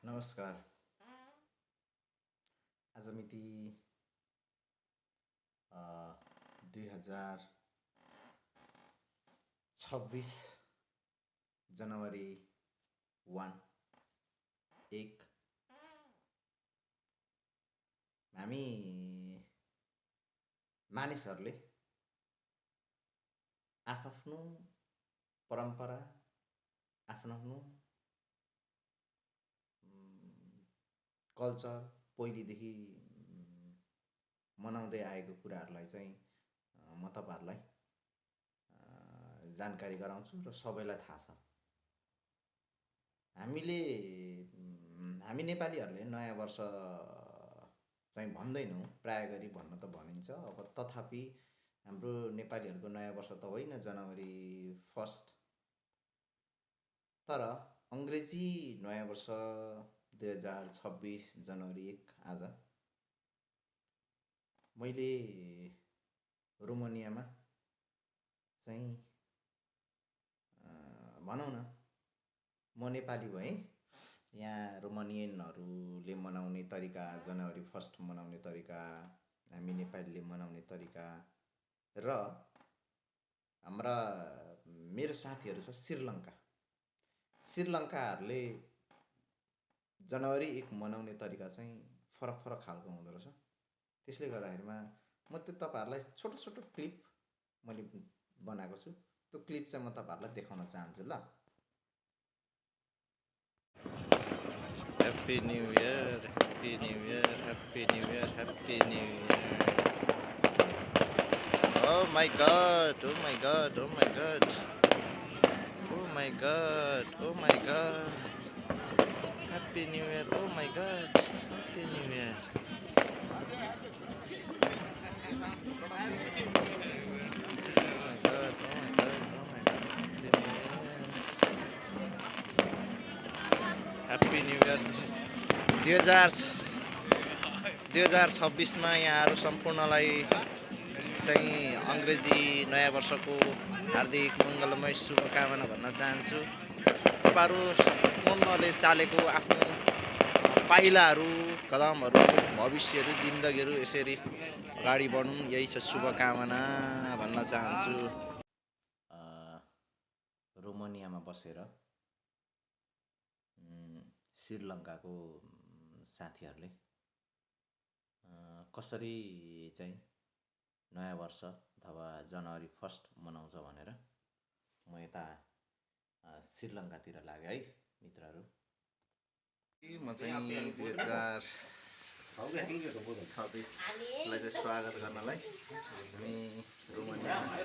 नमस्कार। आज मिति 2026 जनवरी 1 हामी मानिसहरूले आफ्नो परम्परा आफ्नो कल्चर पहिलेदेखि मनाउँदै आएको कुराहरूलाई चाहिँ म तपाईँहरूलाई जानकारी गराउँछु र सबैलाई थाहा छ। हामी नेपालीहरूले नयाँ वर्ष चाहिँ भन्दैनौँ, प्राय गरी भन्न त भनिन्छ। अब तथापि हाम्रो नेपालीहरूको नयाँ वर्ष त होइन जनवरी 1, तर अङ्ग्रेजी नयाँ वर्ष 2026 जनवरी 1 आज मैले रोमानियामा चाहिँ भनौँ न, म नेपाली भएँ, यहाँ रोमानियनहरूले मनाउने तरिका, जनवरी 1 मनाउने तरिका, हामी नेपालीले मनाउने तरिका र मेरो साथीहरू छ श्रीलङ्काहरूले जनवरी 1 मनाउने तरिका चाहिँ फरक खालको हुँदो रहेछ। त्यसले गर्दाखेरिमा म त्यो तपाईँहरूलाई छोटो क्लिप मैले बनाएको छु। त्यो क्लिप चाहिँ म तपाईँहरूलाई देखाउन चाहन्छु। ल, happy new year, happy new year, happy new year, happy new year. Oh my god, oh my god, oh my god, oh my god, oh my god, happy new year, oh my god, happy new year. Happy new year 2026 मा यहाँहरू सम्पूर्णलाई चाहिँ अङ्ग्रेजी नयाँ वर्षको हार्दिक मङ्गलमय शुभकामना भन्न चाहन्छु। तपाईँहरू सम्पूर्णले चालेको आफ्नो पाइलाहरू, कदमहरू, भविष्यहरू, जिन्दगीहरू यसरी अगाडि बढौँ, यही छ शुभकामना भन्न चाहन्छु। रोमानियामा बसेर श्रीलङ्काको साथीहरूले कसरी चाहिँ नयाँ वर्ष अथवा जनवरी 1 मनाउँछ भनेर म यता श्रीलङ्कातिर लाग्यो है मित्रहरू। म चाहिँ 2026लाई चाहिँ स्वागत गर्नलाई हामी रोमानियामा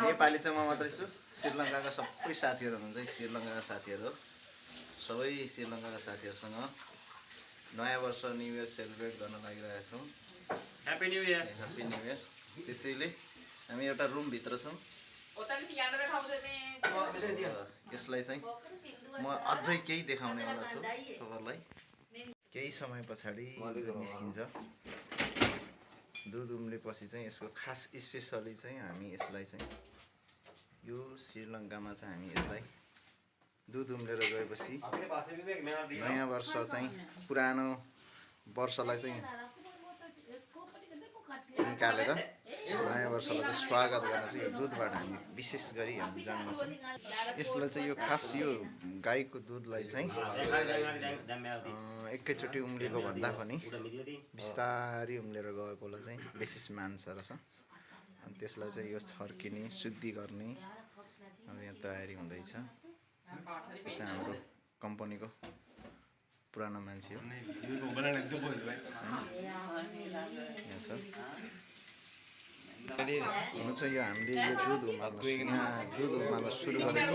नेपाली चाहिँ म मात्रै छु। श्रीलङ्काका सबै साथीहरू हुनुहुन्छ, श्रीलङ्काका साथीहरू सबै श्रीलङ्काका साथीहरूसँग नयाँ वर्ष न्यू इयर सेलिब्रेट गर्न लागिरहेका छौँ। Happy new year, happy new year. त्यसैले हामी एउटा रुमभित्र छौँ। यसलाई चाहिँ म अझै केही देखाउनेवाला छु तपाईँहरूलाई। केही समय पछाडि दुध निस्किन्छ। दुध उम्लेपछि चाहिँ यसको खास स्पेसली चाहिँ हामी यसलाई चाहिँ यो श्रीलङ्कामा चाहिँ हामी यसलाई दुध उम्लेर गएपछि नयाँ वर्ष चाहिँ पुरानो वर्षलाई चाहिँ निकालेर नयाँ वर्षलाई चाहिँ स्वागत गर्न चाहिँ यो दुधबाट हामी विशेष गरी हामी जान्दछौँ। यसलाई चाहिँ यो खास यो गाईको दुधलाई चाहिँ एकैचोटि उम्लेको भन्दा पनि बिस्तारै उम्लेर गएकोलाई चाहिँ विशेष मान्छ रहेछ। अनि त्यसलाई चाहिँ यो छर्किने, शुद्धि गर्ने अब यहाँ तयारी हुँदैछ। यो चाहिँ हाम्रो कम्पनीको पुरानो मान्छे हो। हुनु चाहिँ यो हामीले यो दुध उमाल्न सुरु गरेको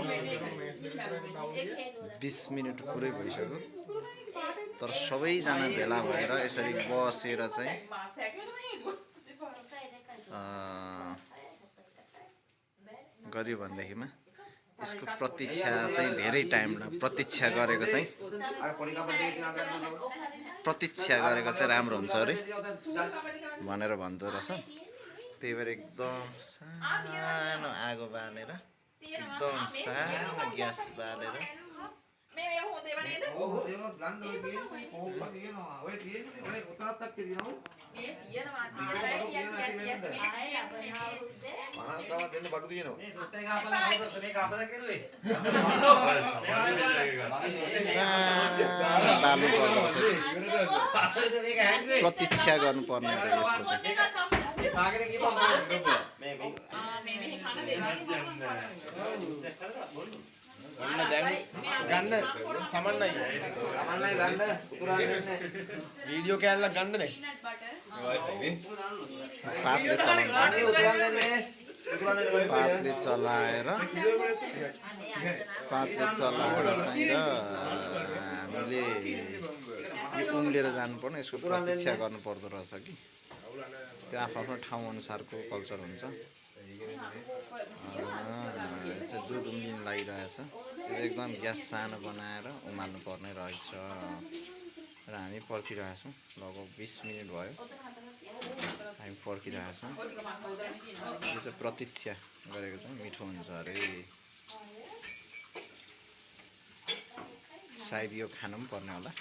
20 मिनट पुरै भइसक्यो। तर सबैजना भेला भएर यसरी बसेर चाहिँ गर्यो भनेदेखिमा यसको प्रतीक्षा चाहिँ धेरै टाइम प्रतीक्षा गरेको चाहिँ राम्रो हुन्छ अरे भनेर भन्दो रहेछ। त्यही भएर एकदम सानो आगो बालेर, एकदम सानो ग्यास बालेर सानो बाल्नु पर्दो रहेछ कि प्रतीक्षा गर्नुपर्ने हो यसको चाहिँ वीडियो कैमरा गंड नहीं पातले चलाएर चाहिँ र हामीले यो उम्लेर जानुपर्ने यसको प्रतीक्षा गर्नुपर्दो रहेछ कि त्यो आफ्नो ठाउँ अनुसारको कल्चर हुन्छ चाहिँ दुध उम्लिन लागिरहेछ त्यो एकदम ग्यास सानो बनाएर उमाल्नु पर्ने रहेछ र हामी पर्खिरहेछौँ लगभग 20 मिनट भयो हामी पर्खिरहेछौँ यो चाहिँ प्रतीक्षा गरेको चाहिँ मिठो हुन्छ अरे सायद यो खानु पनि पर्ने होला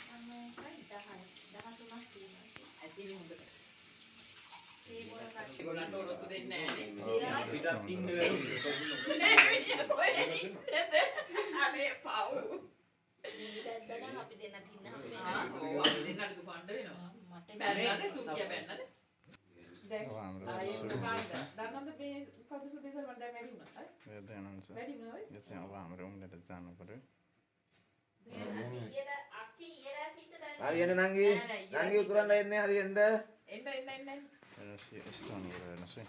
यो चाहिँ अब हाम्रो उम्लेर जानु पर्यो यस्तो हुँदो हेर्नुहोस् है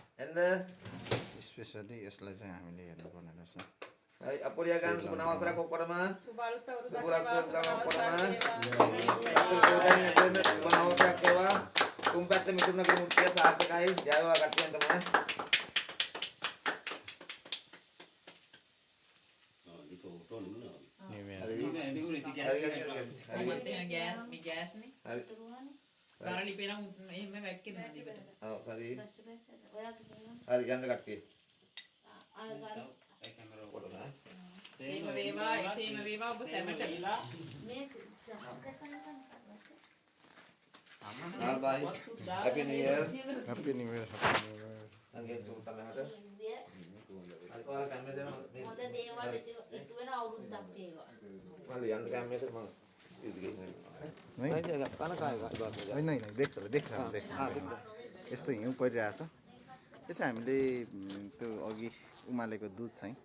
स्पेसली यसलाई चाहिँ हामीले हेर्नुपर्ने रहेछ Apoyakan Subanawasra Koparama, Subanawasra Kewa, Kumpat the Mituna Kumtia Sarkai, Java Gatian Tama. Bye. Happy New Year. Happy New Year. Again to Tamahata. नहीं देख यस्तो हिउँ परिरहेछ यो चाहिँ हामीले त्यो अघि उमालेको दुध चाहिँ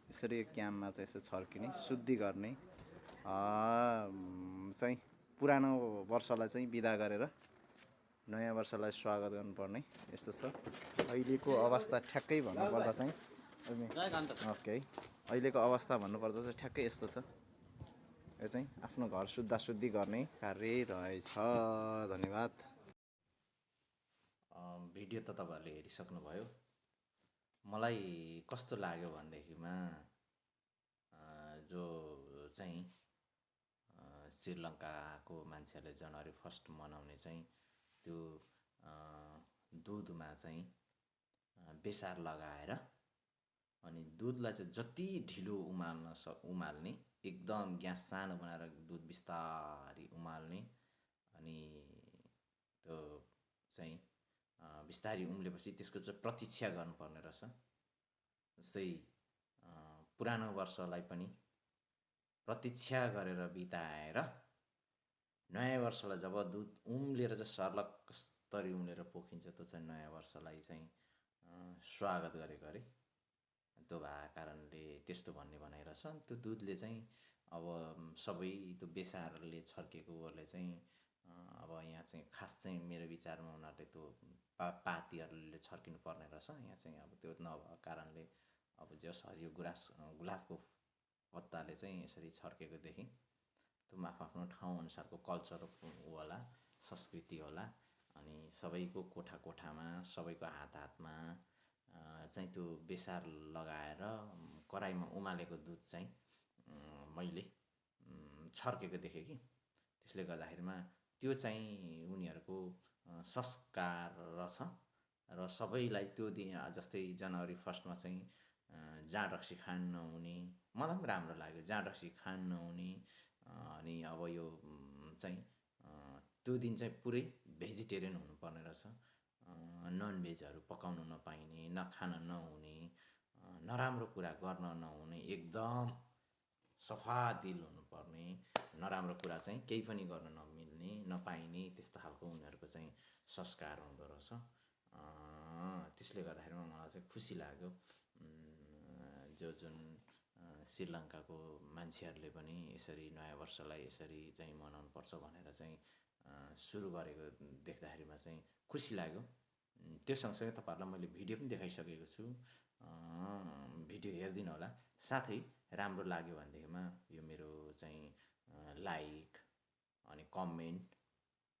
यसरी क्याममा चाहिँ यसो छर्किने शुद्धि गर्ने चाहिँ पुरानो वर्षलाई चाहिँ बिदा गरेर नयाँ वर्षलाई स्वागत गर्नुपर्ने यस्तो छ अहिलेको अवस्था ठ्याक्कै भन्नुपर्दा चाहिँ ओके अहिलेको अवस्था भन्नुपर्दा चाहिँ ठ्याक्कै यस्तो छ यो चाहिँ आफ्नो घर शुद्धाशुद्धि गर्ने कार्य रहेछ धन्यवाद भिडियो त तपाईहरुले हेरिसक्नुभयो मलाई कस्तो लाग्यो भन्देखिमा जो चाहिँ श्रीलङ्काको मान्छेले जनवरी 1 मनाउने चाहिँ त्यो दुधमा चाहिँ बेसार लगाएर अनि दुधलाई चाहिँ जति ढिलो उमाल्ने एकदम ग्यास सानो बनाएर दुध बिस्तारी उमाल्ने अनि त्यो चाहिँ बिस्तारी उम्लेपछि त्यसको चाहिँ प्रतीक्षा गर्नुपर्ने रहेछ जस्तै पुरानो वर्षलाई पनि प्रतीक्षा गरेर बिताएर नयाँ वर्षलाई जब दुध उम्लेर चाहिँ सर्लक्कस्तरी उम्लेर पोखिन्छ त्यो चाहिँ नयाँ वर्षलाई चाहिँ स्वागत गरेको अरे त्यो भएको कारणले त्यस्तो भन्ने भनाइ रहेछ त्यो दुधले चाहिँ अब सबै त्यो बेसारले छर्केकोहरूले चाहिँ अब यहाँ चाहिँ खास चाहिँ मेरो विचारमा उनीहरूले त्यो पातीहरूले छर्किनु पर्ने रहेछ यहाँ चाहिँ अब त्यो नभएको कारणले अब जस हरियो गुलाबको पत्ताले चाहिँ यसरी छर्केको देखेँ त्यो आफ्नो ठाउँ अनुसारको कल्चर होला संस्कृति होला अनि सबैको कोठा कोठामा सबैको हातमा चाहिँ त्यो बेसार लगाएर कराईमा उमालेको दुध चाहिँ मैले छर्केको देखेँ कि त्यसले गर्दाखेरिमा त्यो चाहिँ उनीहरूको संस्कार रहेछ र सबैलाई त्यो दिन जस्तै जनवरी 1 मा चाहिँ जाँड रक्सी खान नहुने मलाई पनि राम्रो लाग्यो जाँड रक्सी खान नहुने अब यो चाहिँ त्यो दिन चाहिँ पुरै भेजिटेरियन हुनुपर्ने रहेछ, नन भेजहरू पकाउन नपाइने, खान नहुने, नराम्रो कुरा गर्न नहुने, एकदम सफा दिल हुनुपर्ने, नराम्रो कुरा चाहिँ केही पनि गर्न नमिल्ने नपाइने त्यस्तो खालको उनीहरूको चाहिँ संस्कार हुँदो रहेछ। त्यसले गर्दाखेरि मलाई चाहिँ खुसी लाग्यो, जुन श्रीलङ्काको मान्छेहरूले पनि यसरी नयाँ वर्षलाई यसरी चाहिँ मनाउनु पर्छ भनेर चाहिँ सुरु गरेको देख्दाखेरिमा चाहिँ खुसी लाग्यो। त्यो सँगसँगै तपाईँहरूलाई मैले भिडियो पनि देखाइसकेको छु, भिडियो हेरिदिनु होला। साथै राम्रो लाग्यो भनेदेखिमा यो मेरो चाहिँ लाइक अनि कमेन्ट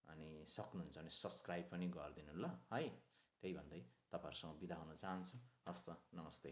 अनि सक्नुहुन्छ भने सब्सक्राइब पनि गरिदिनु ल है। त्यही भन्दै तपाईँहरूसँग बिदा हुन चाहन्छु। हस् त, नमस्ते।